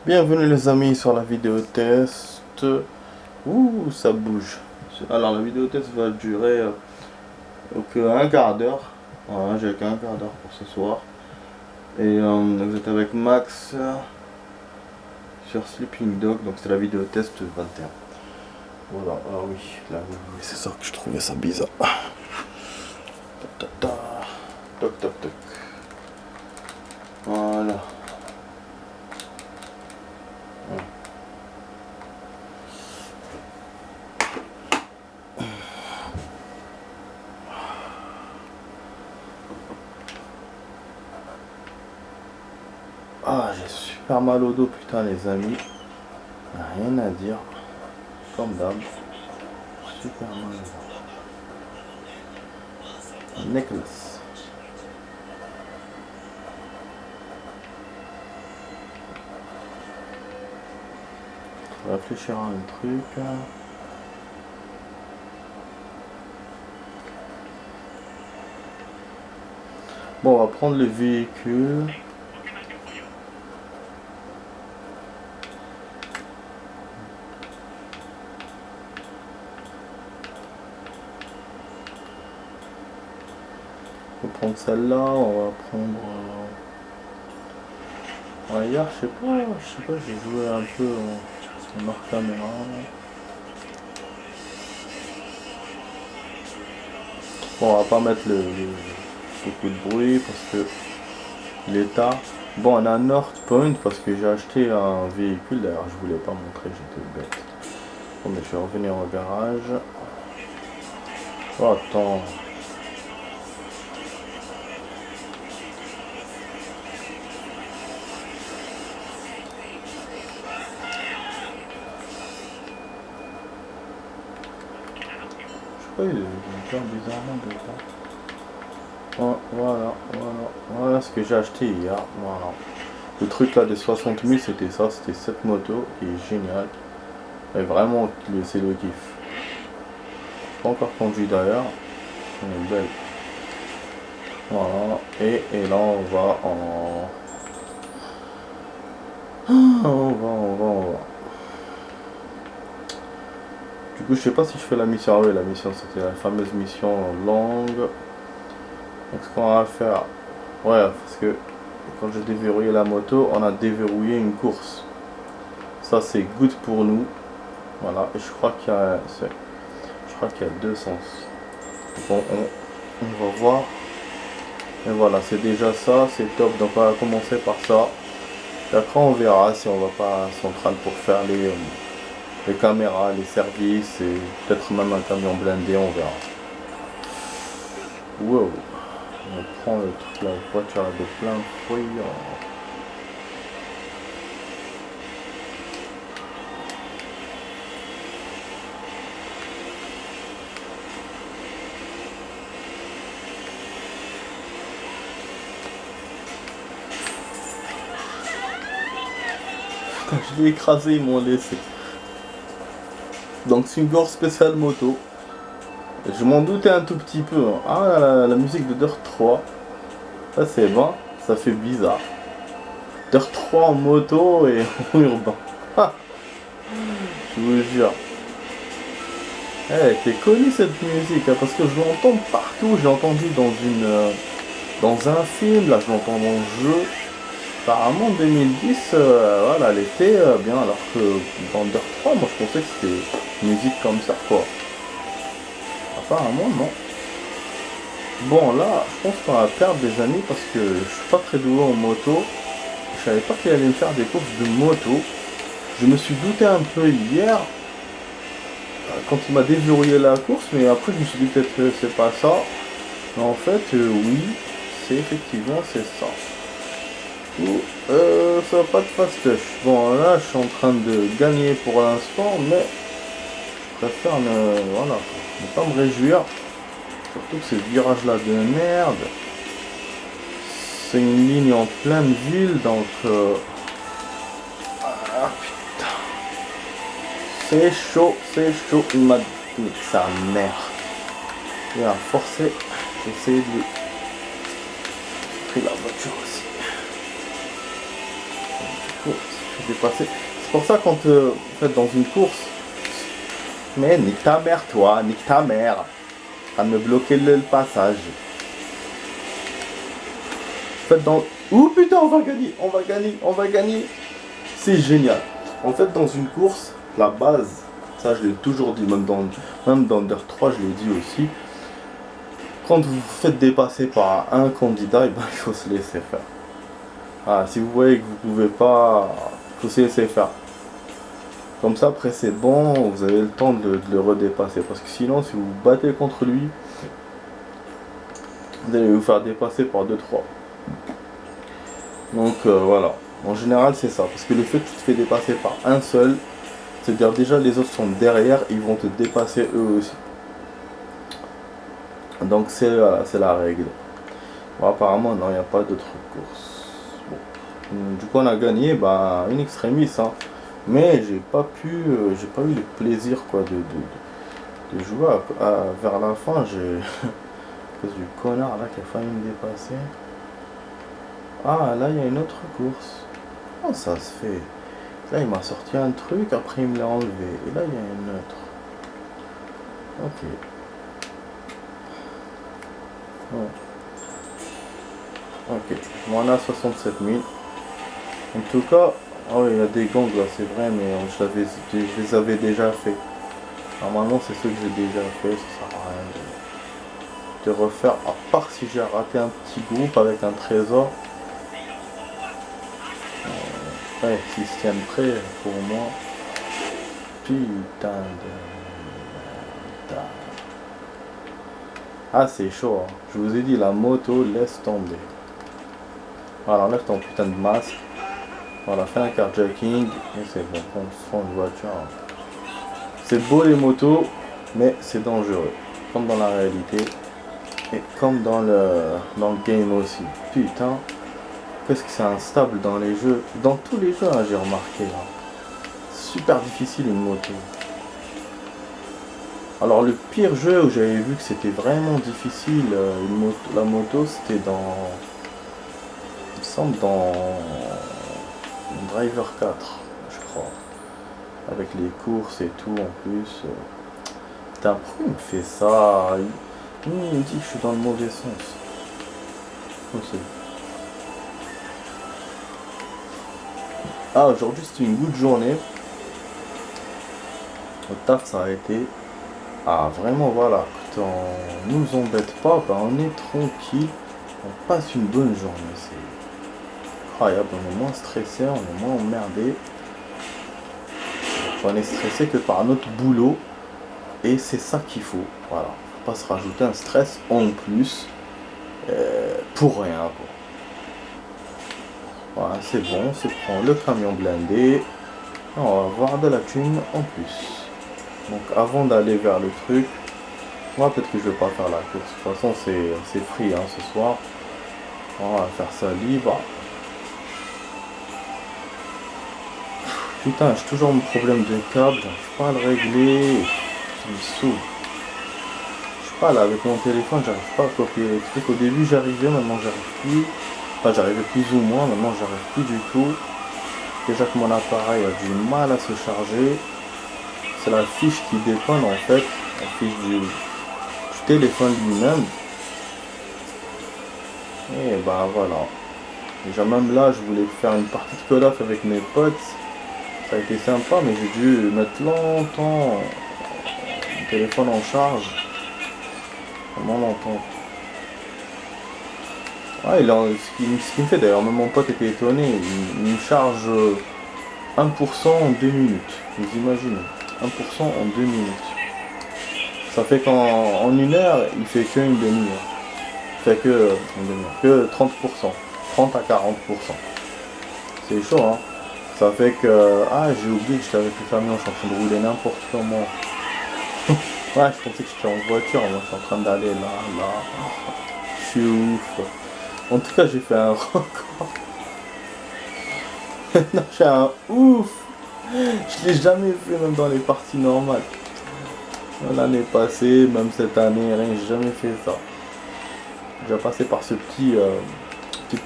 Bienvenue les amis sur la vidéo test. Ouh, ça bouge. Alors la vidéo test va durer un quart d'heure. Voilà, j'ai qu'un quart d'heure pour ce soir. Et vous êtes avec Max sur Sleeping Dog. Donc c'est la vidéo test 21. Voilà, ah oui, là oui, c'est ça que je trouvais ça bizarre. Toc toc toc. Voilà. Ah, j'ai super mal au dos, putain, les amis. Rien à dire. Comme d'hab. Super mal au dos. Necklace. On va réfléchir à un truc. Bon, on va prendre le véhicule. On va prendre celle-là, on va prendre... hier, je sais pas, j'ai joué un peu en hors caméra. Bon, on va pas mettre beaucoup de bruit parce que l'état... Bon, on a un North Point parce que j'ai acheté un véhicule, d'ailleurs je voulais pas montrer, j'étais bête. Bon, mais je vais revenir au garage. Oh, attends. Je sais pas, il est bizarrement de ça. Oh, voilà ce que j'ai acheté hier. Voilà. Le truc là de 60 000, c'était ça, c'était cette moto qui est géniale. Et vraiment, c'est le kiff. Pas encore conduit d'ailleurs. Elle est belle. Voilà. Et là, on va en... On va. Du coup, je sais pas si je fais la mission. Ah oui, la mission, c'était la fameuse mission longue. Donc, ce qu'on va faire... Ouais, parce que quand j'ai déverrouillé la moto, on a déverrouillé une course. Ça, c'est good pour nous. Voilà. Et je crois qu'il y a... Je crois qu'il y a deux sens. Bon, on va voir. Et voilà, c'est déjà ça, c'est top. Donc on va commencer par ça. Et après on verra si on va pas centrale pour faire les caméras, les services et peut-être même un camion blindé, on verra. Wow. On prend le truc, la voiture de plein fouille. Je l'ai écrasé, ils m'ont laissé. Donc c'est une gorge spéciale moto. Je m'en doutais un tout petit peu. Ah, la musique de Dirt 3. Ça c'est bon, ça fait bizarre. Dirt 3 en moto et en urbain. Ah, je vous jure. Elle était connue cette musique, hein, parce que je l'entends partout. J'ai entendu dans un film, là je l'entends dans le jeu. Apparemment 2010, voilà, elle était bien, alors que dans Dirt 3, moi je pensais que c'était une musique comme ça, quoi. Apparemment non. Bon là, je pense qu'on va perdre des années parce que je suis pas très doué en moto. Je savais pas qu'il allait me faire des courses de moto. Je me suis douté un peu hier quand il m'a déverrouillé la course, mais après je me suis dit peut-être que c'est pas ça. Mais en fait, oui, c'est effectivement c'est ça. Ça va pas de fastoche. Bon là, je suis en train de gagner pour l'instant, mais je préfère ne pas me réjouir. Surtout que ces virages là de merde. C'est une ligne en pleine ville, donc ah putain. C'est chaud, il m'a dit sa mère. Il a forcé, j'ai essayé de lui. J'ai pris la voiture aussi. Du coup, fais dépasser. C'est pour ça quand vous faites dans une course, mais nique ta mère toi, nique ta mère. À me bloquer le passage. En fait dans... Ouh putain, on va gagner, on va gagner, on va gagner. C'est génial. En fait dans une course, la base, ça je l'ai toujours dit, même dans Dirt 3 je l'ai dit aussi. Quand vous vous faites dépasser par un candidat, eh ben, il faut se laisser faire. Ah, si vous voyez que vous pouvez pas, il faut se laisser faire. Comme ça, après c'est bon, vous avez le temps de le redépasser. Parce que sinon, si vous vous battez contre lui, vous allez vous faire dépasser par 2-3. Donc voilà. En général, c'est ça. Parce que le fait que tu te fais dépasser par un seul, c'est-à-dire déjà les autres sont derrière, ils vont te dépasser eux aussi. Donc c'est la règle. Bon, apparemment, non, il n'y a pas d'autres courses. Bon. Du coup, on a gagné une extremis. Hein. Mais j'ai pas eu le plaisir quoi, de jouer vers la fin. J'ai cause du connard là qui a failli me dépasser. Ah, là, il y a une autre course. Comment ça se fait? Là, il m'a sorti un truc, après il me l'a enlevé. Et là, il y a une autre. Ok. Ouais. Ok. Bon, on a 67 000. En tout cas, oh, il y a des gangs là, c'est vrai, mais je les avais déjà fait. Normalement, c'est ceux que j'ai déjà fait. Ça sert à rien de refaire. À part si j'ai raté un petit groupe avec un trésor. Ouais, s'ils se tiennent prêts pour moi. Putain de... Ah, c'est chaud. Hein. Je vous ai dit, la moto, laisse tomber. Voilà, enlève ton putain de masque. Voilà, fais un carjacking. Et c'est bon, on se prend une voiture. C'est beau les motos, mais c'est dangereux. Comme dans la réalité. Et comme dans le game aussi. Putain. Qu'est-ce que c'est instable dans les jeux. Dans tous les jeux, hein, j'ai remarqué là. Super difficile une moto. Alors le pire jeu où j'avais vu que c'était vraiment difficile, la moto, c'était dans... Il me semble dans... Driver 4, je crois. Avec les courses et tout en plus. Putain, pourquoi il me fait ça? Il me dit que je suis dans le mauvais sens. Okay. Ah, aujourd'hui c'était une good journée. Au taf ça a été... Ah vraiment voilà, quand on nous embête pas, on est tranquille, on passe une bonne journée, c'est incroyable, on est moins stressé, on est moins emmerdé. On est stressé que par notre boulot, et c'est ça qu'il faut, voilà, faut pas se rajouter un stress en plus, pour rien quoi. Voilà, c'est bon, c'est prendre le camion blindé, on va avoir de la thune en plus. Donc avant d'aller vers le truc, moi peut-être que je vais pas faire la course. De toute façon c'est free hein, ce soir. On va faire ça libre. Putain, j'ai toujours mon problème de câble, j'arrive pas à le régler. Ça me saoule. Je sais pas là avec mon téléphone, j'arrive pas à copier les trucs. Au début j'arrivais, maintenant j'arrive plus. Enfin j'arrivais plus ou moins, maintenant j'arrive plus du tout. Déjà que mon appareil a du mal à se charger. C'est la fiche qui déconne en fait, la fiche du téléphone lui-même. Et voilà. Déjà même là, je voulais faire une partie de Call of avec mes potes. Ça a été sympa, mais j'ai dû mettre longtemps mon téléphone en charge. Vraiment longtemps. Ouais, ce qui me fait d'ailleurs, même mon pote était étonné. Il me charge 1% en 2 minutes. Vous imaginez 1% en 2 minutes. Ça fait qu'en une heure, il fait que une demi-heure. Il fait que 30%. 30 à 40%. C'est chaud, hein. Ça fait que... Ah, j'ai oublié que j'étais avec le camion, je suis en train de rouler n'importe comment. Ouais, je pensais que j'étais en voiture, moi je suis en train d'aller là. Je suis ouf. En tout cas, j'ai fait un record. Non, je suis un ouf. Je l'ai jamais fait, même dans les parties normales. L'année passée, même cette année, rien, j'ai jamais fait ça. J'ai passé par ce petite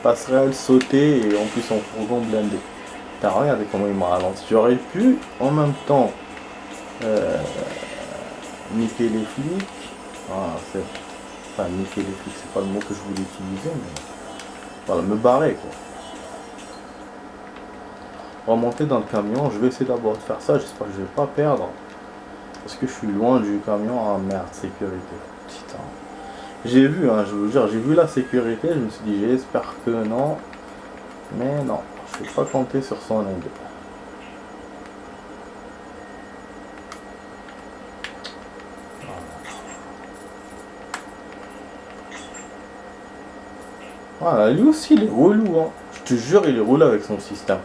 passerelle, sauter et en plus en fourgon blindé. Putain, regardez comment il m'a ralenti. J'aurais pu en même temps euh, niquer les flics. Ah, enfin, niquer les flics, c'est pas le mot que je voulais utiliser, mais voilà, me barrer quoi. Remonter dans le camion, je vais essayer d'abord de faire ça, j'espère que je vais pas perdre. Parce que je suis loin du camion. Ah merde, sécurité. Putain. J'ai vu, hein, je vous jure, j'ai vu la sécurité, je me suis dit j'espère que non. Mais non, je vais pas compter sur son aide. Voilà, lui aussi il est relou, hein. Je te jure, il est relou avec son système.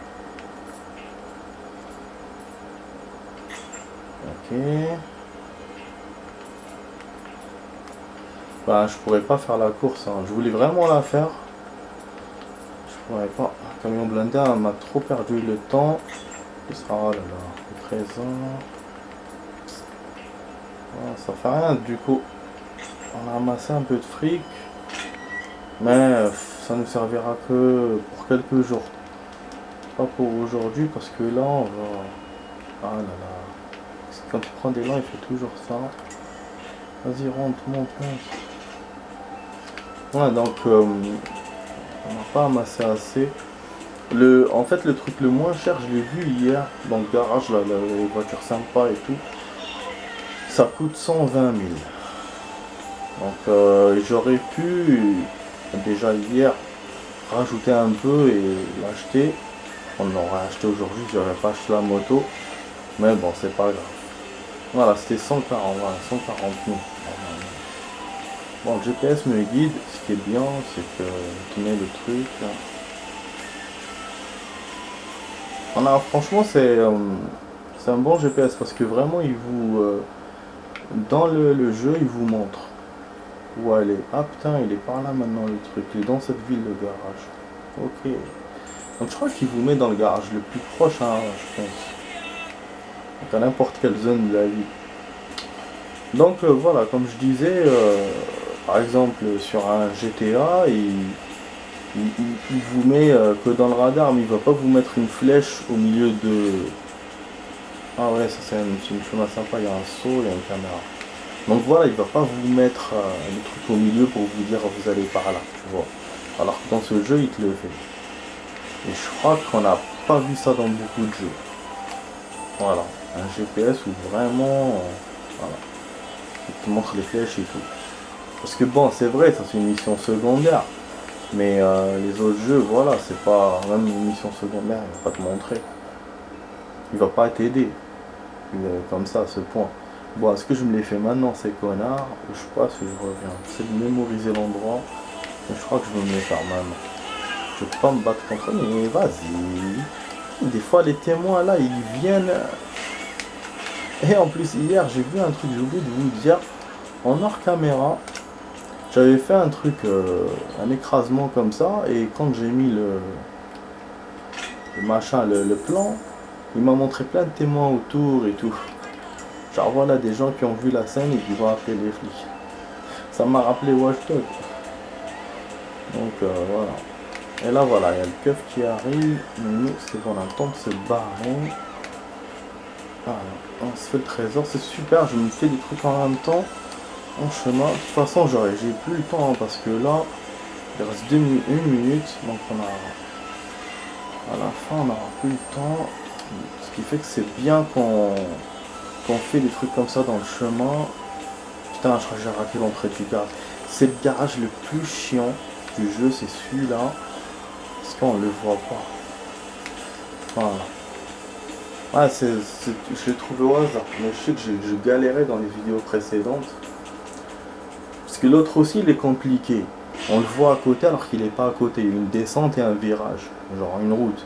Ok. Bah, je pourrais pas faire la course, hein. Je voulais vraiment la faire. Je pourrais pas. Un camion blindé m'a trop perdu le temps. Il sera, oh là là, présent. Ah, ça fait rien, du coup. On a ramassé un peu de fric. Mais ça ne servira que pour quelques jours. Pas pour aujourd'hui, parce que là, on va... Ah là là. Parce que quand tu prends des lents, il fait toujours ça. Vas-y, monte, monte, monte. Ouais, donc, on n'a pas amassé assez. En fait, le truc le moins cher, je l'ai vu hier dans le garage, là, les voitures sympas et tout. Ça coûte 120 000. Donc, j'aurais pu, déjà hier, rajouter un peu et l'acheter. On l'aurait acheté aujourd'hui, j'aurais pas acheté la moto. Mais bon, c'est pas grave. Voilà, c'était 140, voilà, 140 000. Bon, le GPS me guide. Ce qui est bien, c'est que tu mets le truc. Voilà, franchement, c'est un bon GPS parce que vraiment, il vous dans le jeu, il vous montre où aller. Ah putain, il est par là maintenant le truc. Il est dans cette ville, le garage. Ok. Donc je crois qu'il vous met dans le garage le plus proche, hein, je pense. Donc à n'importe quelle zone de la ville. Donc voilà, comme je disais, par exemple sur un GTA, il vous met que dans le radar, mais il va pas vous mettre une flèche au milieu de... Ah ouais, ça c'est une chemin sympa, il y a un saut, il y a une caméra. Donc voilà, il va pas vous mettre le truc au milieu pour vous dire vous allez par là, tu vois. Alors que dans ce jeu, il te le fait. Et je crois qu'on n'a pas vu ça dans beaucoup de jeux. Voilà, un GPS où vraiment... voilà. Il te montre les flèches et tout. Parce que bon, c'est vrai, ça c'est une mission secondaire. Mais les autres jeux, voilà, c'est pas... Même une mission secondaire, il va pas te montrer. Il va pas t'aider. Comme ça, à ce point. Bon, est-ce que je me l'ai fait maintenant, ces connards? Je passe et je reviens. C'est de mémoriser l'endroit. Mais je crois que je vais me le faire maintenant. Je vais pas me battre contre eux, mais vas-y. Des fois, les témoins, là, ils viennent... Et en plus, hier, j'ai vu un truc, j'ai oublié de vous dire. En hors caméra, j'avais fait un truc, un écrasement comme ça. Et quand j'ai mis le machin, le plan, il m'a montré plein de témoins autour et tout. Genre voilà, des gens qui ont vu la scène et qui vont appeler les flics. Ça m'a rappelé Watch Dogs. Donc voilà. Et là voilà, il y a le keuf qui arrive. Nous, c'est bon, on a le temps de se barrer. Voilà, on se fait le trésor, c'est super, je me fais des trucs en même temps. En chemin. De toute façon, j'ai plus le temps hein, parce que là, il reste 1 minute. Donc on a... À la fin, on n'aura plus le temps. Ce qui fait que c'est bien qu'on fait des trucs comme ça dans le chemin. Putain, je crois que j'ai raté l'entrée du garage. C'est le garage le plus chiant du jeu, c'est celui-là. Parce qu'on le voit pas. Voilà. Ouais, je l'ai trouvé au hasard. Mais je sais que je galérais dans les vidéos précédentes. Parce que l'autre aussi, il est compliqué. On le voit à côté alors qu'il n'est pas à côté. Il y a une descente et un virage. Genre une route.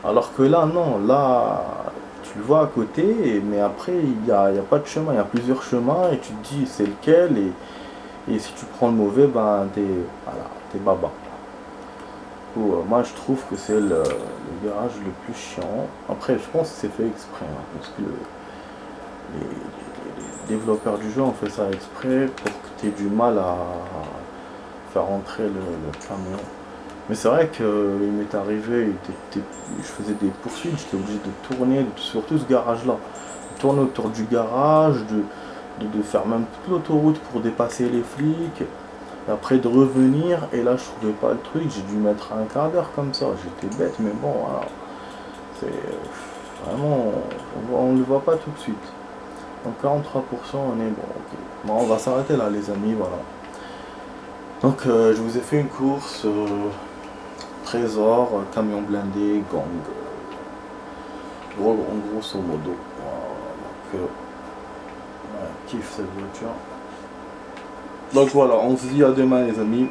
Alors que là, non. Là, tu le vois à côté. Mais après, il n'y a pas de chemin. Il y a plusieurs chemins. Et tu te dis c'est lequel. Et si tu prends le mauvais, ben t'es baba. Moi je trouve que c'est le garage le plus chiant. Après je pense que c'est fait exprès. Hein, parce que les développeurs du jeu ont fait ça exprès pour que tu aies du mal à faire entrer le camion. Mais c'est vrai que il m'est arrivé, je faisais des poursuites, j'étais obligé de tourner, surtout ce garage-là. Tourner autour du garage, de faire même toute l'autoroute pour dépasser les flics. Et après de revenir, et là je trouvais pas le truc, j'ai dû mettre un quart d'heure comme ça. J'étais bête, mais bon, voilà. C'est vraiment, on ne le voit pas tout de suite. Donc 43%, on est bon, ok. Bon, on va s'arrêter là, les amis, voilà. Donc je vous ai fait une course trésor, camion blindé, gang. En grosso modo. Voilà, donc, ouais, kiffe cette voiture. Donc voilà, on se dit à demain les amis.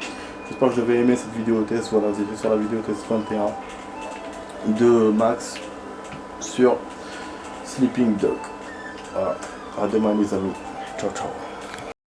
J'espère que vous avez aimé cette vidéo test. Voilà, vous étiez sur la vidéo test 21 de Max sur Sleeping Dog. Voilà, à demain les amis. Ciao ciao.